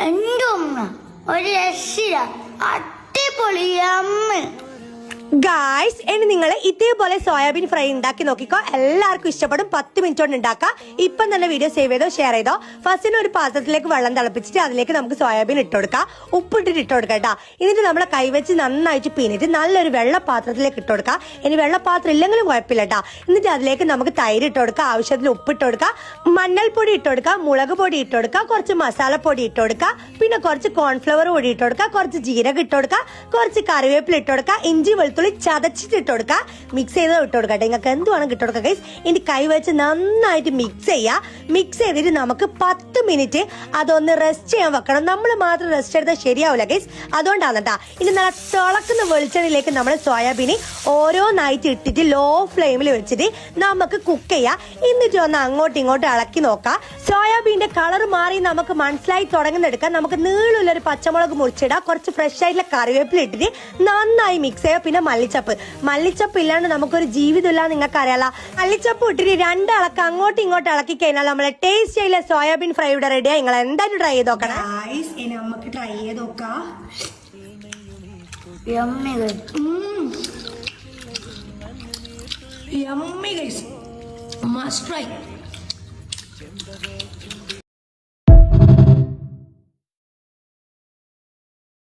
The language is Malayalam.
എന്റെ ഉമ്മ ഒരു രക്ഷയില്ല, അടിപൊളിയമ്മ. ഗായ്സ്, ഇനി നിങ്ങൾ ഇതേപോലെ സോയാബീൻ ഫ്രൈ ഉണ്ടാക്കി നോക്കിക്കോ. എല്ലാവർക്കും ഇഷ്ടപ്പെടും. 10 മിനിറ്റ് കൊണ്ട് ഉണ്ടാക്കാം. ഇപ്പം തന്നെ വീഡിയോ സേവ് ചെയ്തോ, ഷെയർ ചെയ്തോ. ഫസ്റ്റിന് ഒരു പാത്രത്തിലേക്ക് വെള്ളം തിളപ്പിച്ചിട്ട് അതിലേക്ക് നമുക്ക് സോയാബീൻ ഇട്ട് കൊടുക്കാം. ഉപ്പിട്ടിട്ട് ഇട്ട് കൊടുക്കാം കേട്ടോ. എന്നിട്ട് നമ്മളെ കൈവച്ച് നന്നായിട്ട് പിന്നിട്ട് നല്ലൊരു വെള്ളപ്പാത്രത്തിലേക്ക് ഇട്ട് കൊടുക്കാം. ഇനി വെള്ളപ്പാത്രം ഇല്ലെങ്കിലും കുഴപ്പമില്ല കേട്ടോ. എന്നിട്ട് അതിലേക്ക് നമുക്ക് തൈര് ഇട്ട് കൊടുക്കാം, ആവശ്യത്തിന് ഉപ്പിട്ട് കൊടുക്കാം, മഞ്ഞൾപ്പൊടി ഇട്ട് കൊടുക്കാം, മുളക് പൊടി ഇട്ട് കൊടുക്കാം, കുറച്ച് മസാലപ്പൊടി ഇട്ട് കൊടുക്കാം, പിന്നെ കുറച്ച് കോൺഫ്ലവർ പൊടി ഇട്ട് കൊടുക്കാം, കുറച്ച് ജീരകം ഇട്ട് കൊടുക്കാം, കുറച്ച് കറിവേപ്പില ഇട്ട് കൊടുക്കാം, ഇഞ്ചി വെളുത്തുള്ളി ചതച്ചിട്ട് ഇട്ട് കൊടുക്കുക. മിക്സ് ചെയ്ത് ഇട്ട് കൊടുക്കട്ടെ. നിങ്ങൾക്ക് എന്തുവാണ് ഇട്ട് കൊടുക്കുക ഗൈസ്. ഇനി കൈ വെച്ച് നന്നായിട്ട് മിക്സ് ചെയ്യുക. മിക്സ് ചെയ്തിട്ട് നമുക്ക് 10 മിനിറ്റ് അതൊന്ന് റെസ്റ്റ് ചെയ്യാൻ വെക്കണം. നമ്മൾ മാത്രം റെസ്റ്റ് എടുത്താൽ ശരിയാവില്ല ഗൈസ്. അതുകൊണ്ടാണ് കേട്ടോ. ഇനി നല്ല തിളക്കുന്ന വെളിച്ചെണ്ണയിലേക്ക് നമ്മൾ സോയാബീന് ഓരോന്നായിട്ട് ഇട്ടിട്ട് ലോ ഫ്ലെയിമിൽ വെച്ചിട്ട് നമുക്ക് കുക്ക് ചെയ്യാം. എന്നിട്ട് ഒന്ന് അങ്ങോട്ടും ഇങ്ങോട്ടും ഇളക്കി നോക്കാം. സോയാബീന്റെ കളർ മാറി നമുക്ക് മനസ്സിലായി തുടങ്ങുന്നെടുക്കാം. നമുക്ക് നീളുള്ളൊരു പച്ചമുളക് മുറിച്ചിടാം. കുറച്ച് ഫ്രഷ് ആയിട്ടുള്ള കറിവേപ്പില ഇട്ടിട്ട് നന്നായി മിക്സ് ചെയ്യുക. പിന്നെ മല്ലിച്ചപ്പ് ഇല്ലാണ്ട് നമുക്കൊരു ജീവിതമില്ല, നിങ്ങൾക്ക് അറിയാലോ. മല്ലിച്ചപ്പ് ഇട്ടിട്ട് 2 ഇളക്ക് അങ്ങോട്ടും ഇങ്ങോട്ടും ഇളക്കി കഴിഞ്ഞാൽ നമ്മളെ ടേസ്റ്റ് ആയില്ല സോയാബീൻ ഫ്രൈ ഇവിടെ റെഡിയായി. നിങ്ങൾ എന്തായാലും ട്രൈ ചെയ്ത് നോക്കണം. ഇനി നമുക്ക് ട്രൈ ചെയ്ത് നോക്കാം. Yummy guys, must try.